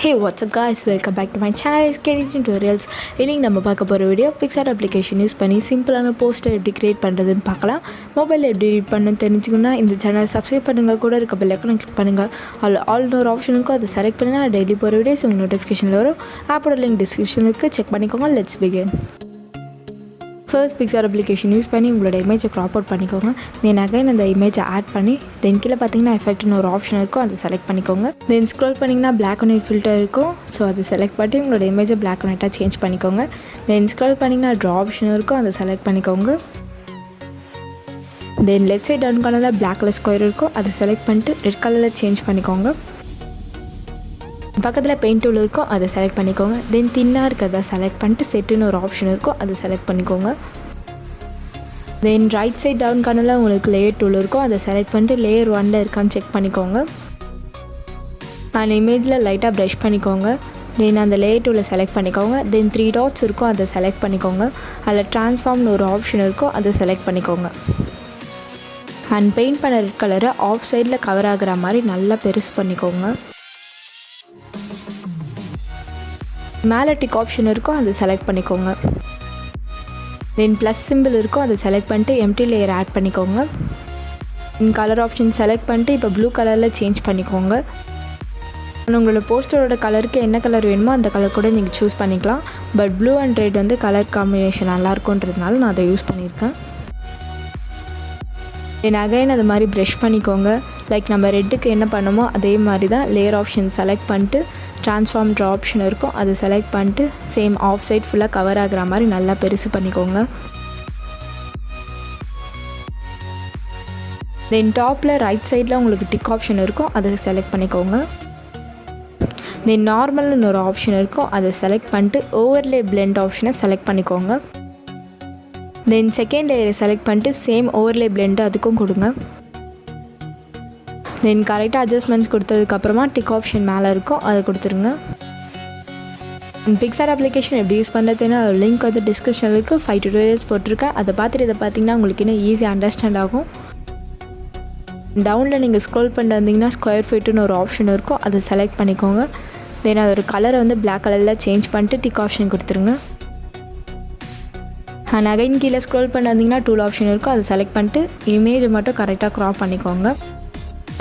Hey, what's up guys? Welcome back to my channel. It's Getting Tutorials. இன்னைக்கு நம்ம பார்க்க போகிற வீடியோ Picsart application யூஸ் பண்ணி சிம்பிளான போஸ்டர் எப்படி கிரியேட் பண்ணுறதுன்னு பார்க்கலாம். மொபைலில் எப்படி எடிட் பண்ணணும்னு தெரிஞ்சுக்கணும்னா இந்த சேனல் சப்ஸ்கிரைப் பண்ணுங்கள், கூட இருக்க பெல் ஐகானை கிளிக் பண்ணுங்கள். ஆல் ஒரு ஆப்ஷன் இருக்கும், அதை செலக்ட் பண்ணினா டெய்லி போகிற வீடியோஸ் உங்களுக்கு நோட்டிஃபிகேஷனில் வரும். ஆப்போட லிங்க் டிஸ்கிரிப்ஷனுக்கு செக் பண்ணிக்கோங்க. Let's begin. First Picsart application use பண்ணி உங்களோட இமேஜை க்ராப் அவுட் பண்ணிக்கோங்க. தென் அகைன் அந்த இமேஜை ஆட் பண்ணி தென் கீழே பார்த்தீங்கன்னா எஃபெக்ட்னு ஒரு ஆப்ஷன் இருக்கும், அதை செலக்ட் பண்ணிக்கோங்க. தென் ஸ்க்ரோல் பண்ணிங்கன்னா பிளாக் அண்ட் ஒயிட் ஃபில்டர் இருக்கும், ஸோ அதை செலக்ட் பண்ணி உங்களோட இமேஜை பிளாக் அண்ட் ஒயிட்டாக சேஞ்ச் பண்ணிக்கோங்க. தென் ஸ்க்ரோல் பண்ணிங்கன்னா ட்ரா ஆப்ஷன் இருக்கும், அதை செலக்ட் பண்ணிக்கோங்க. தென் லெஃப்ட் சைட் டவுன் கார்னரில் பிளாக் கலர் ஸ்கொயர் இருக்கும், அதை செலக்ட் பண்ணிட்டு ரெட் கலரில் சேஞ்ச் பண்ணிக்கோங்க. பக்கத்தில் பெயிண்ட் டூல் இருக்கும், அதை செலக்ட் பண்ணிக்கோங்க. தென் தின்னாக இருக்கிறத செலக்ட் பண்ணிட்டு செட்டுன்னு ஒரு ஆப்ஷன் இருக்கும், அதை செலக்ட் பண்ணிக்கோங்க. தென் ரைட் சைட் டவுன் கார்னரில் உங்களுக்கு லேயர் டூல் இருக்கும், அதை செலக்ட் பண்ணிட்டு லேயர் 1ல் இருக்கான்னு செக் பண்ணிக்கோங்க. அந்த இமேஜில் லைட்டாக ப்ரஷ் பண்ணிக்கோங்க. தென் அந்த லேயர் டூலை செலக்ட் பண்ணிக்கோங்க. தென் 3 டாட்ஸ் இருக்கும், அதை செலக்ட் பண்ணிக்கோங்க. அதில் ட்ரான்ஸ்ஃபார்ம்னு ஒரு ஆப்ஷன் இருக்கும், அதை செலக்ட் பண்ணிக்கோங்க. அண்ட் பெயிண்ட் பண்ண ரெட் கலரை ஆஃப் சைடில் கவர் ஆகிற மாதிரி நல்லா பெருசு பண்ணிக்கோங்க. மேலே டிக் ஆப்ஷன் இருக்கும், அதை செலக்ட் பண்ணிக்கோங்க. தென் ப்ளஸ் சிம்பிள் இருக்கும், அதை செலக்ட் பண்ணிட்டு எம்டி லேயர் ஆட் பண்ணிக்கோங்க. கலர் ஆப்ஷன் செலக்ட் பண்ணிட்டு இப்போ ப்ளூ கலரில் சேஞ்ச் பண்ணிக்கோங்க. உங்களோட போஸ்டரோட கலருக்கு என்ன கலர் வேணுமோ அந்த கலர் கூட நீங்கள் சூஸ் பண்ணிக்கலாம். பட் ப்ளூ அண்ட் ரெட் வந்து கலர் காம்பினேஷன் நல்லாயிருக்குன்றதுனால நான் அதை யூஸ் பண்ணியிருக்கேன். தென் அகைன் அது மாதிரி ப்ரஷ் பண்ணிக்கோங்க. லைக் நம்ம ரெட்டுக்கு என்ன பண்ணமோ அதே மாதிரி தான் லேயர் ஆப்ஷன் செலக்ட் பண்ணிட்டு ட்ரான்ஸ்ஃபார்ம் ட்ரா ஆப்ஷன் இருக்கும், அதை செலக்ட் பண்ணிட்டு சேம் ஆஃப் சைட் ஃபுல்லாக கவர் ஆகிற மாதிரி நல்லா பெருசு பண்ணிக்கோங்க. தென் டாப்பில் ரைட் சைடில் உங்களுக்கு டிக் ஆப்ஷன் இருக்கும், அதை செலக்ட் பண்ணிக்கோங்க. தென் நார்மல்னு ஒரு ஆப்ஷன் இருக்கும், அதை செலக்ட் பண்ணிட்டு ஓவர்லே பிளெண்ட் ஆப்ஷனை செலக்ட் பண்ணிக்கோங்க. தென் செகண்ட் லேயரை செலக்ட் பண்ணிட்டு சேம் ஓவர்லே பிளெண்டு அதுக்கும் கொடுங்க. தென் கரெக்டாக அட்ஜஸ்ட்மெண்ட்ஸ் கொடுத்ததுக்கப்புறமா டிக் ஆப்ஷன் மேலே இருக்கும், அதை கொடுத்துருங்க. Picsart அப்ளிகேஷன் எப்படி யூஸ் பண்ணுறதுன்னா லிங்க் வந்து டிஸ்கிரிப்ஷனில் இருக்குது. 5 tutorials போட்டிருக்கேன், அதை பார்த்துட்டு இதை பார்த்தீங்கன்னா உங்களுக்கு இன்னும் ஈஸியாக அண்டர்ஸ்டாண்ட் ஆகும். டவுனில் நீங்கள் ஸ்க்ரோல் பண்ணிட்டு வந்தீங்கன்னா ஸ்கொயர் ஃபீட்டுன்னு ஒரு ஆப்ஷன் இருக்கும், அதை செலக்ட் பண்ணிக்கோங்க. தென் அதோட கலரை வந்து பிளாக் கலரில் சேஞ்ச் பண்ணிட்டு டிக் ஆப்ஷன் கொடுத்துருங்க. அண்ட் அகைன் கீழே ஸ்க்ரோல் பண்ணி வந்தீங்கன்னா டூல் ஆப்ஷன் இருக்கும், அதை செலக்ட் பண்ணிட்டு இமேஜை மட்டும் கரெக்டாக க்ராப் பண்ணிக்கோங்க.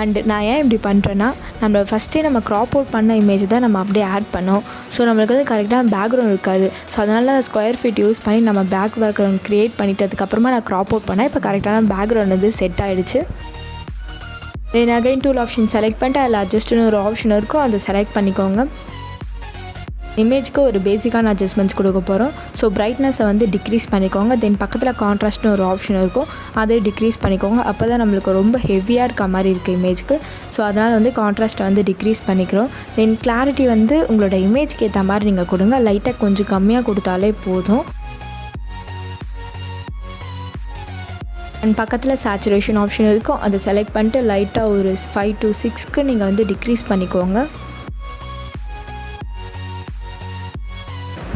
அண்டு நான் ஏன் இப்படி பண்ணுறேன்னா நம்ம ஃபஸ்ட்டே நம்ம க்ராப் அவுட் பண்ண இமேஜ் தான் நம்ம அப்படியே ஆட் பண்ணோம். ஸோ நம்மளுக்கு வந்து கரெக்டாக பேக்ரவுண்ட் இருக்காது. ஸோ அதனால் ஸ்கொயர் ஃபீட் யூஸ் பண்ணி நம்ம பேக்ரவுண்ட் க்ரியேட் பண்ணிட்டதுக்கப்புறமா நான் க்ராப் அவுட் பண்ணேன். இப்போ கரெக்டான பேக்ரவுண்ட் வந்து செட் ஆகிடுச்சு. Then again tool option select பண்ணிட்டு அதில் அட்ஜஸ்ட்னு ஒரு ஆப்ஷன் இருக்கும், அதை செலக்ட் பண்ணிக்கோங்க. இமேஜ்க்கு ஒரு பேசிக்கான அட்ஜஸ்ட்மெண்ட்ஸ் கொடுக்க போகிறோம். ஸோ பிரைட்னஸை வந்து டிக்ரீஸ் பண்ணிக்கோங்க. தென் பக்கத்தில் கான்ட்ராஸ்ட்னு ஒரு ஆப்ஷன் இருக்கும், அதை டிக்ரீஸ் பண்ணிக்கோங்க. அப்போ தான் நம்மளுக்கு ரொம்ப ஹெவியாக இருக்க மாதிரி இருக்குது இமேஜ்க்கு. ஸோ அதனால் வந்து கான்ட்ராஸ்ட்டை வந்து டிக்ரீஸ் பண்ணிக்கிறோம். தென் கிளாரிட்டி வந்து உங்களோட இமேஜ்க்கு ஏற்ற மாதிரி நீங்கள் கொடுங்க. லைட்டாக கொஞ்சம் கம்மியாக கொடுத்தாலே போதும். அண்ட் பக்கத்தில் சேச்சுரேஷன் ஆப்ஷன் இருக்கும், அதை செலக்ட் பண்ணிட்டு லைட்டாக ஒரு 5 to 6க்கு நீங்கள் வந்து டிக்ரீஸ் பண்ணிக்கோங்க.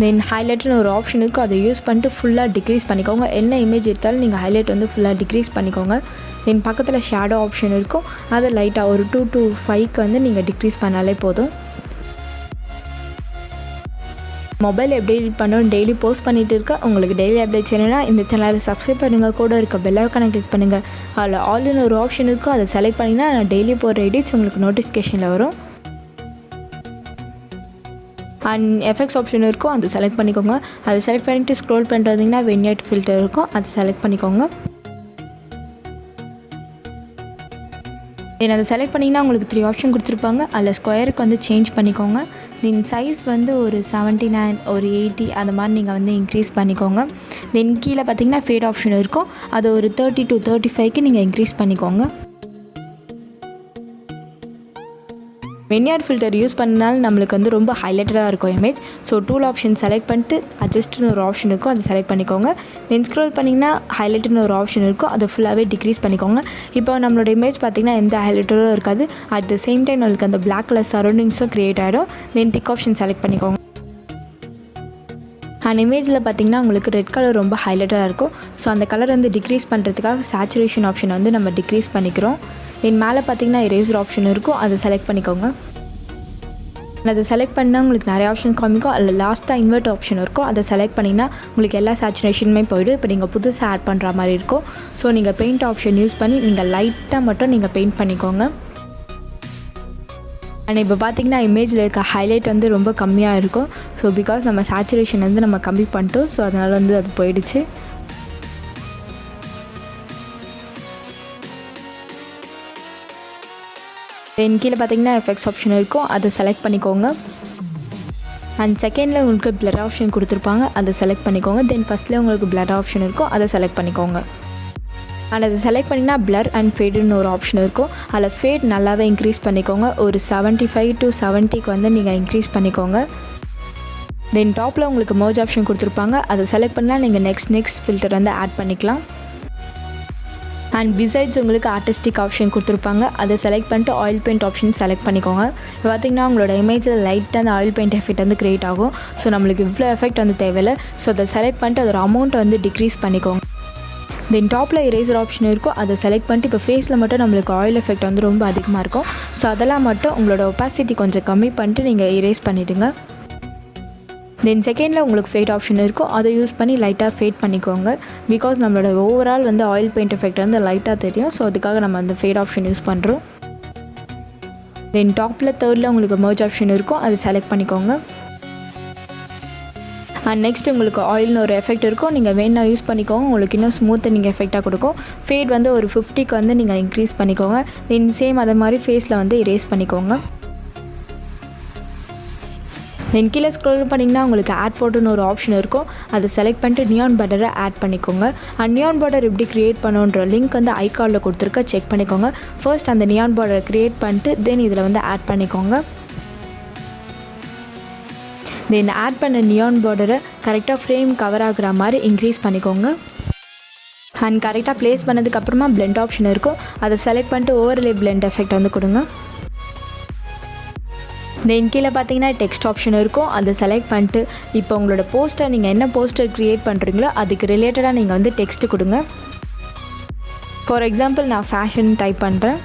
தென் ஹைலைட்னு ஒரு ஆப்ஷன் இருக்கும், அதை யூஸ் பண்ணிட்டு ஃபுல்லாக டிக்ரீஸ் பண்ணிக்கோங்க. என்ன இமேஜ் எடுத்தாலும் நீங்கள் ஹைலைட் வந்து ஃபுல்லாக டிக்ரீஸ் பண்ணிக்கோங்க. தென் பக்கத்தில் ஷேடோ ஆப்ஷன் இருக்கும், அதை லைட்டாக ஒரு 2 to 5க்கு வந்து நீங்கள் டிக்ரீஸ் பண்ணாலே போதும். மொபைல் எப்படி எடிட் பண்ணணும் டெய்லி போஸ்ட் பண்ணிகிட்டு இருக்கேன். உங்களுக்கு டெய்லி அப்டேட் செய்யணும்னா இந்த சேனலை சப்ஸ்கிரைப் பண்ணுங்கள், கூட இருக்க பெல் ஐகானை கிளிக் பண்ணுங்கள். அதில் ஆல்னு ஒரு ஆப்ஷன் இருக்கும், அதை செலக்ட் பண்ணிங்கன்னா நான் டெய்லி போடுற எடிட்ஸ் உங்களுக்கு நோட்டிஃபிகேஷனில் வரும். அண்ட் எஃபெக்ட்ஸ் ஆப்ஷன் இருக்கும், அதை செலக்ட் பண்ணிக்கோங்க. அதை செலக்ட் பண்ணிவிட்டு ஸ்க்ரோல் பண்ணிட்டு வந்தீங்கன்னா விக்னேட் ஃபில்டர் இருக்கும், அதை செலக்ட் பண்ணிக்கோங்க. தென் அதை செலக்ட் பண்ணிங்கன்னா உங்களுக்கு 3 ஆப்ஷன் கொடுத்துருப்பாங்க. அதில் ஸ்கொயருக்கு வந்து சேஞ்ச் பண்ணிக்கோங்க. தென் சைஸ் வந்து ஒரு 79 ஒரு 80 அந்த மாதிரி நீங்கள் வந்து இன்க்ரீஸ் பண்ணிக்கோங்க. தென் கீழே பார்த்தீங்கன்னா ஃபேட் ஆப்ஷன் இருக்கும், அது ஒரு 30 to 35க்கு நீங்கள் இன்க்ரீஸ் பண்ணிக்கோங்க. விக்னேட் ஃபில்டர் யூஸ் பண்ணனால நம்மளுக்கு வந்து ரொம்ப ஹைலைட்டடாக இருக்கும் image. So tool option select பண்ணிட்டு அட்ஜஸ்ட்னு ஒரு ஆப்ஷன் இருக்கும், அதை செலக்ட் பண்ணிக்கோங்க. தென் ஸ்க்ரோல் பண்ணிங்கன்னா ஹைலைட்னு ஒரு ஆப்ஷன் இருக்கும், அதை ஃபுல்லாகவே டிக்ரீஸ் பண்ணிக்கோங்க. இப்போ நம்மளோட இமேஜ் பார்த்திங்கன்னா எந்த ஹைலைட்டரும் இருக்காது. அட் த சேம் டைம் நம்மளுக்கு அந்த பிளாக் கலர் சரௌண்டிங்ஸும் க்ரியேட் ஆகிடும். தென் டிக் ஆப்ஷன் செலக்ட் பண்ணிக்கோங்க. அண்ட் இமேஜில் பார்த்திங்கன்னா உங்களுக்கு ரெட் கலர் ரொம்ப ஹைலைட்டடாக இருக்கும். ஸோ அந்த கலர் வந்து டிக்ரீஸ் பண்ணுறதுக்காக சேச்சுரேஷன் ஆப்ஷன் வந்து நம்ம டிக்ரீஸ் பண்ணிக்கிறோம். தென் மேலே பார்த்திங்கன்னா எரேசர் ஆப்ஷன் இருக்கும், அதை செலக்ட் பண்ணிக்கோங்க. அதை செலக்ட் பண்ணால் உங்களுக்கு நிறைய ஆப்ஷன் காமிக்கும். அதில் லாஸ்ட்டாக இன்வெர்ட் ஆப்ஷன் இருக்கும். அதை செலக்ட் பண்ணிங்கன்னா உங்களுக்கு எல்லா சேச்சுரேஷனுமே போய்டும். இப்போ நீங்கள் புதுசாக ஆட் பண்ணுற மாதிரி இருக்கும். ஸோ நீங்கள் பெயிண்ட் ஆப்ஷன் யூஸ் பண்ணி நீங்கள் லைட்டாக மட்டும் நீங்கள் பெயிண்ட் பண்ணிக்கோங்க. அண்ட் இப்போ பார்த்திங்கன்னா இமேஜில் இருக்க ஹைலைட் வந்து ரொம்ப கம்மியாக இருக்கும். ஸோ பிகாஸ் நம்ம சேச்சுரேஷன் வந்து நம்ம கம்மி பண்ணிட்டோம். ஸோ அதனால் வந்து அது போயிடுச்சு. தென் கீழே பார்த்திங்கன்னா எஃபெக்ட்ஸ் ஆப்ஷன் இருக்கும். அதை செலக்ட் பண்ணிக்கோங்க. அண்ட் செகண்டில் உங்களுக்கு பிளர் ஆப்ஷன் கொடுத்துருப்பாங்க. அதை செலக்ட் பண்ணிக்கோங்க. தென் ஃபஸ்ட்டில் உங்களுக்கு பிளர் ஆப்ஷன் இருக்கும். அதை செலக்ட் பண்ணிக்கோங்க. அண்ட் அதை செலக்ட் பண்ணிங்கன்னா பிளர் அண்ட் ஃபேடுன்னு ஒரு ஆப்ஷன் இருக்கும். அதில் ஃபேட் நல்லாவே இன்க்ரீஸ் பண்ணிக்கோங்க. ஒரு 75 to 70க்கு வந்து நீங்கள் இன்க்ரீஸ் பண்ணிக்கோங்க. தென் டாப்பில் உங்களுக்கு மர்ஜ் ஆப்ஷன் கொடுத்துருப்பாங்க. அதை செலக்ட் பண்ணால் நீங்கள் நெக்ஸ்ட் ஃபில்டர் வந்து ஆட் பண்ணிக்கலாம். அண்ட் பிசைட்ஸ் உங்களுக்கு ஆர்டிஸ்டிக் ஆப்ஷன் கொடுத்துருப்பாங்க. அதை செலக்ட் பண்ணிட்டு ஆயில் பெயிண்ட் ஆப்ஷன் செலக்ட் பண்ணிக்கோங்க. இப்போ பார்த்திங்கன்னா உங்களோட இமேஜில் லைட்டாக அந்த ஆயில் பெயிண்ட் எஃபெக்ட் வந்து க்ரியேட் ஆகும். ஸோ நம்மளுக்கு இவ்வளோ எஃபெக்ட் வந்து தேவையில்லை. ஸோ அதை செலக்ட் பண்ணிட்டு அதோட அமௌண்ட்டை வந்து டிக்ரீஸ் பண்ணிக்கோங்க. தென் டாப்பில் இரேசர் ஆப்ஷன் இருக்கும். அதை செலக்ட் பண்ணிட்டு இப்போ ஃபேஸில் மட்டும் நம்மளுக்கு ஆயில் எஃபெக்ட் வந்து ரொம்ப அதிகமாக இருக்கும். ஸோ அதெல்லாம் மட்டும் உங்களோட ஒப்பாசிட்டி கொஞ்சம் கம்மி பண்ணிட்டு நீங்கள் இரேஸ் பண்ணிவிடுங்க. தென் செகண்டில் உங்களுக்கு ஃபேட் ஆப்ஷன் இருக்கும். அதை யூஸ் பண்ணி லைட்டாக ஃபேட் பண்ணிக்கோங்க. பிகாஸ் நம்மளோட ஓவரால் வந்து ஆயில் பெயிண்ட் எஃபெக்ட் வந்து லைட்டாக தெரியும். ஸோ அதுக்காக நம்ம அந்த ஃபேட் ஆப்ஷன் யூஸ் பண்ணுறோம். தென் டாப்பில் தேர்டில் உங்களுக்கு மர்ஜ் ஆப்ஷன் இருக்கும். அதை செலக்ட் பண்ணிக்கோங்க. அண்ட் நெக்ஸ்ட் உங்களுக்கு ஆயில்னு ஒரு எஃபெக்ட் இருக்கும். நீங்கள் வேணா யூஸ் பண்ணிக்கோங்க. உங்களுக்கு இன்னும் ஸ்மூத்தனிங் எஃபெக்டாக கொடுக்கும். ஃபேட் வந்து ஒரு 50க்கு வந்து நீங்கள் இன்க்ரீஸ் பண்ணிக்கோங்க. தென் சேம் அதே மாதிரி ஃபேஸில் வந்து இரேஸ் பண்ணிக்கோங்க. தென் கீழே ஸ்க்ரோல் பண்ணிங்கன்னா உங்களுக்கு ஆட் போட்டுன்னு ஒரு ஆப்ஷன் இருக்கும். அதை செலக்ட் பண்ணிட்டு நியான் பார்டரை ஆட் பண்ணிக்கோங்க. அண்ட் நியான் பார்டர் எப்படி க்ரியேட் பண்ணுன்ற லிங்க் வந்து ஐகார்டில் கொடுத்துருக்க செக் பண்ணிக்கோங்க. ஃபர்ஸ்ட் அந்த நியான் பார்டரை க்ரியேட் பண்ணிட்டு தென் இதில் வந்து ஆட் பண்ணிக்கோங்க. தென் ஆட் பண்ண நியான் பார்டரை கரெக்டாக ஃப்ரேம் கவர் ஆகிற மாதிரி இன்க்ரீஸ் பண்ணிக்கோங்க. அண்ட் கரெக்டாக ப்ளேஸ் பண்ணதுக்கப்புறமா பிளெண்ட் ஆப்ஷன் இருக்கும். அதை செலக்ட் பண்ணிட்டு ஓவர்லே பிளெண்ட் எஃபெக்ட் வந்து கொடுங்க. தென் கீழே பார்த்தீங்கன்னா டெக்ஸ்ட் ஆப்ஷன் இருக்கும். அதை செலக்ட் பண்ணிட்டு இப்போ உங்களோட போஸ்டர் நீங்கள் என்ன போஸ்டர் க்ரியேட் பண்ணுறீங்களோ அதுக்கு ரிலேட்டடாக நீங்கள் வந்து டெக்ஸ்ட்டு கொடுங்க. ஃபார் எக்ஸாம்பிள் நான் ஃபேஷன் டைப் பண்ணுறேன்.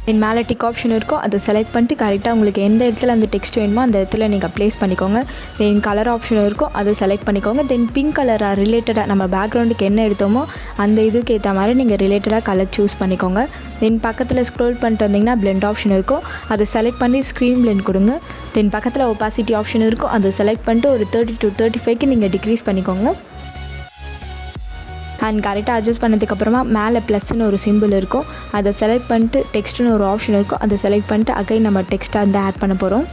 தென் மேலே டிக் ஆப்ஷன் இருக்கும். அதை செலக்ட் பண்ணிட்டு கரெக்டாக உங்களுக்கு எந்த இடத்துல அந்த டெக்ஸ்ட் வேணுமோ அந்த இடத்துல நீங்கள் ப்ளேஸ் பண்ணிக்கோங்க. தென் கலர் ஆப்ஷன் இருக்கும். அதை செலக்ட் பண்ணிக்கோங்க. தென் பிங்க் கலராக ரிலேட்டடாக நம்ம பேக்ரவுண்டுக்கு என்ன எடுத்தோமோ அந்த இதுக்கு ஏற்ற மாதிரி நீங்கள் ரிலேட்டடாக கலர் சூஸ் பண்ணிக்கோங்க. தென் பக்கத்தில் ஸ்க்ரோல் பண்ணிட்டு வந்தீங்கன்னா பிளெண்ட் ஆப்ஷன் இருக்கும். அதை செலக்ட் பண்ணி ஸ்க்ரீன் பிளெண்ட் கொடுங்க. தென் பக்கத்தில் ஒப்பாசிட்டி ஆப்ஷன் இருக்கும். அதை செலக்ட் பண்ணிட்டு ஒரு 30 to 35க்கு நீங்கள் டிக்ரீஸ் பண்ணிக்கோங்க. அண்ட் கரெக்டாக அட்ஜஸ்ட் பண்ணதுக்கப்புறமா மேலே ப்ளஸ்ன்னு ஒரு சிம்பிள் இருக்கும். அதை செலக்ட் பண்ணிட்டு டெக்ஸ்ட்டுன்னு ஒரு ஆப்ஷன் இருக்கும். அதை செலக்ட் பண்ணிட்டு அகைன் நம்ம டெக்ஸ்ட்டை வந்து ஆட் பண்ண போகிறோம்.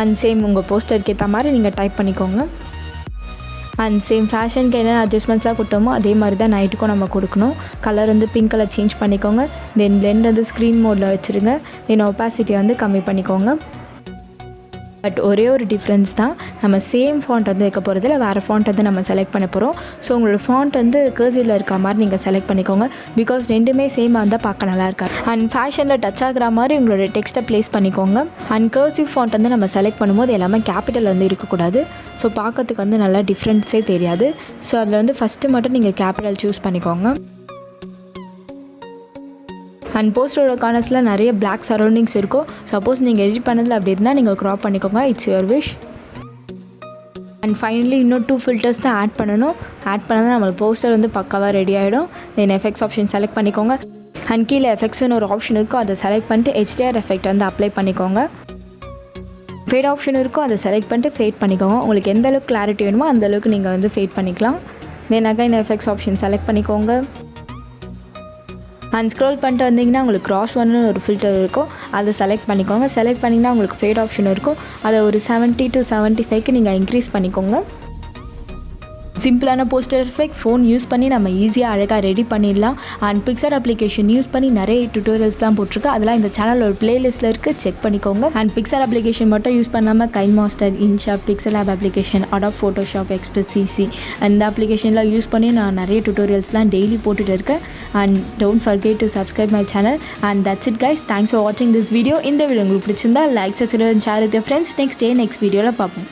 அண்ட் சேம் உங்கள் போஸ்டருக்கு ஏற்ற மாதிரி நீங்கள் டைப் பண்ணிக்கோங்க. அண்ட் சேம் ஃபேஷனுக்கு என்ன அட்ஜஸ்ட்மெண்ட்ஸாக கொடுத்தோமோ அதே மாதிரி தான் நைட்டுக்கும் நம்ம கொடுக்கணும். கலர் வந்து பிங்க் கலர் சேஞ்ச் பண்ணிக்கோங்க. தென் பிளெண்ட் வந்து ஸ்க்ரீன் மோடில் வச்சுருங்க. தென் ஒப்பாசிட்டி வந்து கம்மி பண்ணிக்கோங்க. பட் ஒரே ஒரு டிஃப்ரென்ஸ் தான், நம்ம சேம் ஃபாண்ட் வந்து வைக்க போகிறதில்ல, வேறு ஃபாண்ட் வந்து நம்ம செலக்ட் பண்ண போகிறோம். ஸோ உங்களோட ஃபாண்ட் வந்து கர்சிவில் இருக்க மாதிரி நீங்கள் செலக்ட் பண்ணிக்கோங்க. பிகாஸ் ரெண்டுமே சேமாக இருந்தால் பார்க்க நல்லா இருக்காது. அண்ட் ஃபேஷனில் டச் ஆகிற மாதிரி உங்களோட டெக்ஸ்ட்டை ப்ளேஸ் பண்ணிக்கோங்க. அண்ட் கர்சிவ் ஃபாண்ட் வந்து நம்ம செலக்ட் பண்ணும்போது எல்லாமே கேபிட்டல் வந்து இருக்கக்கூடாது. ஸோ பார்க்கறதுக்கு வந்து நல்லா டிஃப்ரென்ஸே தெரியாது. ஸோ அதில் வந்து ஃபஸ்ட்டு மட்டும் நீங்கள் கேபிட்டல் சூஸ் பண்ணிக்கோங்க. அண்ட் போஸ்டரோட கார்னர்ஸில் நிறைய பிளாக் சரௌண்டிங்ஸ் இருக்கும். சப்போஸ் நீங்கள் எடிட் பண்ணதில் அப்படி இருந்தால் நீங்கள் க்ராப் பண்ணிக்கோங்க. It's your wish. And finally இன்னும் 2 ஃபில்டர்ஸ் தான் ஆட் பண்ணணும். ஆட் பண்ணால் நம்மளுக்கு போஸ்டர் வந்து பக்காவாக ரெடி ஆகிடும். தென் எஃபெக்ட்ஸ் ஆப்ஷன் செலக்ட் பண்ணிக்கோங்க. அண்ட் கீழே எஃபெக்ட்ஸ்னு ஒரு ஆப்ஷன் இருக்கும். அதை செலக்ட் பண்ணிட்டு HDR எஃபெக்ட் வந்து அப்ளை பண்ணிக்கோங்க. ஃபேட் ஆப்ஷன் இருக்கும். அதை செலக்ட் பண்ணிட்டு ஃபேட் பண்ணிக்கோங்க. உங்களுக்கு எந்த அளவுக்கு கிளாரிட்டி வேணுமோ அந்தளவுக்கு நீங்கள் வந்து ஃபேட் பண்ணிக்கலாம். Then again effects option select பண்ணிக்கோங்க. அண்ட் ஸ்க்ரோல் பண்ணிட்டு வந்தீங்கன்னா உங்களுக்கு கிராஸ் ஒன்னு ஒரு ஃபில்டர் இருக்கும். அதை செலக்ட் பண்ணிக்கோங்க. செலக்ட் பண்ணிங்கன்னா உங்களுக்கு ஃபேட் ஆப்ஷன் இருக்கும். அதை ஒரு 70 to 75க்கு நீங்கள் இன்க்ரீஸ் பண்ணிக்கோங்க. சிம்பிளான போஸ்டர் எஃபெக்ட் ஃபோன் யூஸ் பண்ணி நம்ம ஈஸியாக அழகாக ரெடி பண்ணிடலாம். அண்ட் பிக்சர் அப்ளிகேஷன் யூஸ் பண்ணி நிறைய டியூட்டோரியல்ஸ்லாம் போட்டிருக்கு. அதெல்லாம் இந்த சேனல் ஒரு பிளேலிஸ்ட்டில் இருக்குது, செக் பண்ணிக்கோங்க. அண்ட் பிக்சர் அப்ளிகேஷன் மட்டும் யூஸ் பண்ணாமல் KineMaster, InShot, PixelLab application, Adobe Photoshop, Express CC அந்த அப்ளிகேஷன்லாம் யூஸ் பண்ணி நான் நிறைய டியூட்டோரியல்ஸ்லாம் டெய்லி போட்டுட்டு இருக்கேன். And don't forget to subscribe my channel. And that's it guys. Thanks for வாட்சிங் திஸ் வீடியோ. இந்த வீடியோ உங்களுக்கு பிடிச்சிருந்தா like, subscribe, share with your friends. Next வீடியோவில் பார்ப்போம்.